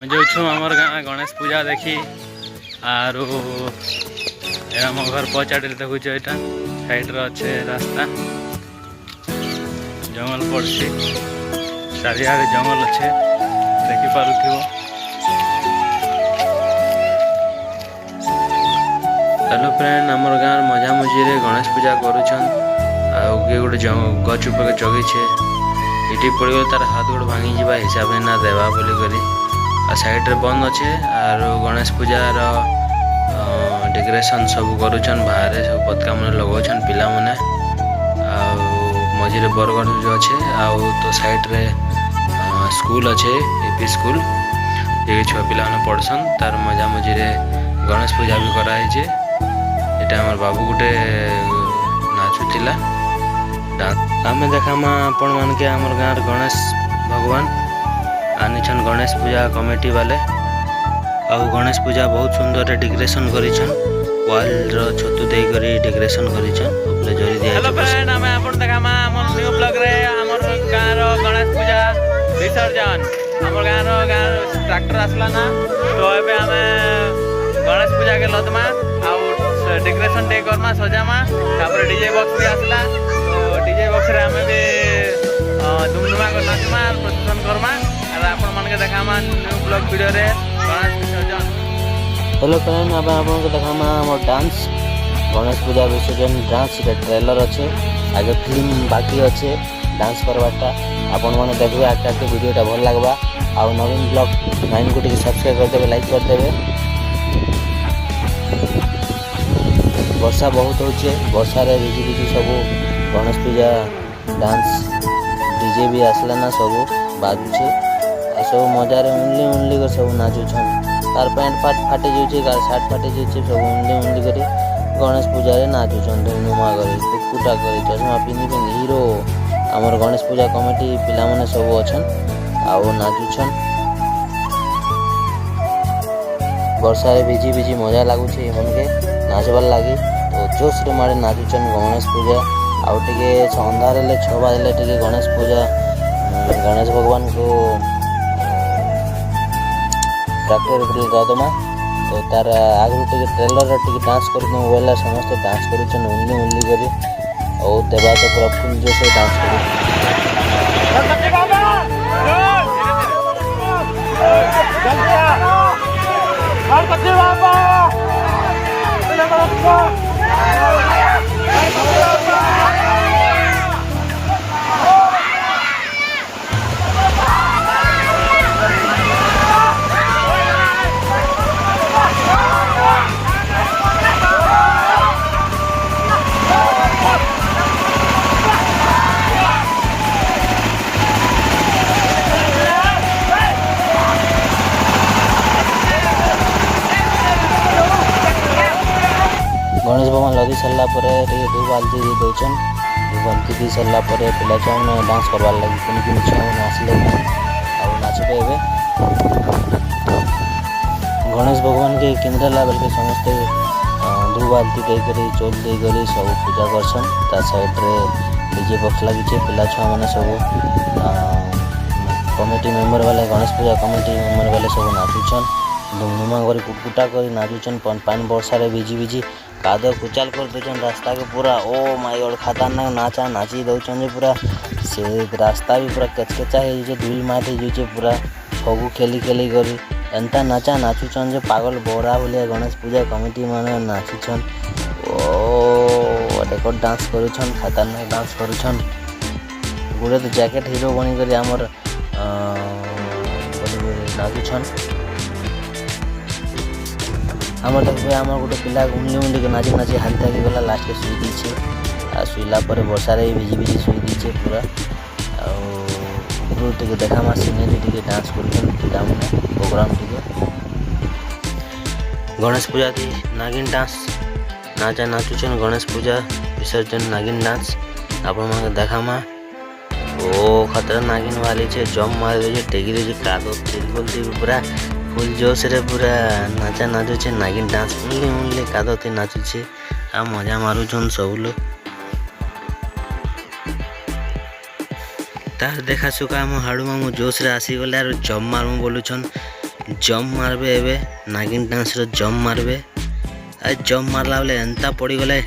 जो आमर गाँ गणेश पूजा देखी आर आम घर पचाड़े देखुच यहाँ साइड अच्छे रास्ता जंगल पड़सी चारिआडे जंगल अच्छे देखिपार। हेलो फ्रेंड आमर गाँव मजा मझी गणेश पूजा करुछन आगे गोटे गच उपर जगी इटी पड़गले तार हाथ गोड़ भांगी जा हिसाब ना देवा बोलिक साइड रे बंद अच्छे आर गणेश पूजार डेकोरेशन सब करुछन बाहर सब पतका मन लगाउछन पिला माने मझे बरगढ़ जो अच्छे तो साइड रे स्कूल अच्छे एपी स्कूल ये छुआ पिला माने पढ़सन तार मजा मझी गणेश पूजा भी कराई छे। एटा हमर बाबू गुटे नाचुतिला आमे देखामा आपण मान के हमर गाँव गणेश भगवान आनिछन गणेश पूजा कमिटी वाले गणेश पूजा बहुत सुंदर डेकोरेशन करिछन वाल रो छतु देई करी डेकोरेशन करिछन ऊपर जरी दिया। हेलो फ्रेंड हमें आपण देखामा हमर न्यू ब्लॉग रे हमर गाँव रो गणेश पूजा विसर्जन हमर गाँव ट्रैक्टर आसला ना तो एबे हमें गणेश पूजा के लदमा डेकोरेशन डे करमा सजामा तापर डीजे बॉक्स भी आसला तो डीजे बॉक्स रे हमें भी धूमधुमा कर नाचमा प्रदर्शन करमा और आपण मन के देखामा न्यू ब्लॉग वीडियो रे गणेश विसर्जन। हेलो फ्रेंड अब आपन को देखामा हमर डांस गणेश पूजा विसर्जन डांस रे ट्रेलर अच्छे आगे फिल्म बाकी अच्छे डांस करवाटा आपण माने देखबे आटा के वीडियोटा भल लागबा आ नवीन ब्लॉग 9 को सब्सक्राइब कर देबे लाइक कर देबे। वर्षा बहुत होचे वर्षा रे भिजी भिजी सब गणेश पूजा डांस डीजे भी आसला ना सब बाजुचे सब मजा रे उनली कर सब नाचुछन तार पैंट फाटी जाउचे गार शर्ट फाटी जाउचे सब उनली करी गणेश पूजा रे नाचुछन धूमधुमा करी कुकुटा करी चश्मा पिनी हीरो हमर गणेश पूजा कमिटी पिला माने सब अछन आ नाचुछन वर्षा रे भिजी भिजी मजा लागुचे मन के नाचबार लगी तो जोश रे मारे नाचुछन गणेश पूजा आउ टिके संध्यार 6 बजे टिके गणेश पूजा गणेश भगवान को ट्रैक्टर रे गदमा तो तार आगु टिके ट्रेलर टिके डांस करनो वेला समस्त डांस करूछन उल्ली करी और देवा तो पूरा फुल जोश से डांस गणेश भगवान लदी सारा दो बाल्टी दे दौन दो बाल्टी दी सारा पिला छुआ डांस करवार लगे कुन छुआ आसले नाचबे ए गणेश भगवान के केन्द्रला बेल के समस्ते दो बाल्टी देकर चौल देकर सब पूजा करसन ता साइड रे डीजे बॉक्स लगी पिला छुआ मैंने सब कमिटी मेम्बर वाले गणेश पूजा कमिटी मेम्बर वाले सब नाचुछन धूमधुमा कर कुटकुटा कर नाचुछन पानी वर्षा रे भिजी भिजी कादो कुचाल कर दौन रास्ता के पूरा ओ माय गॉड खतरनाक नाचा नाची दौन पूरा से रास्ता भी पूरा केचकेचा हो धूल माट हो पूरा फगु खेली खेली कर एंता नाचा नाचुछन पागल बोरा भाया गणेश पूजा कमिटी माने नाचुछन ओ देखो डांस करुछन खतरनाक डांस करुछन गोटे तो जैकेट हीरो बनी कर आमर नाचुछन आमर देखिए आमर गोटे पिला उंडली के नाची नाची हाथ थकी गला लास्ट के शुई दीचे आ शुईला वर्षा रे भिजी भिजी शुई दीचे पूरा टे देखा सीनेरी टे डांस कर पिला प्रोग्राम टे गणेश पूजा थी नागिन डांस नाचा नाचुचन गणेश पूजा विसर्जन नागिन डांस आपण देखामा ओ खतरा नागिन वाली छे जम मार दे टेगी दे कादो तिलगोल पूरा फुल जोश रे पूरा नाचा नाचुचे नागिन डांस उनली कादते नाचुचे आ मजा मारुछन सब लोग तार देखा सुखा मो हाड़ू मामू जोश रे आसीगले आर जम मारू बोलुछन जम्प मारबे एबे नागिन डांस रो जम्प मारबे आ जम्प मारला बेले एंता पड़ी गले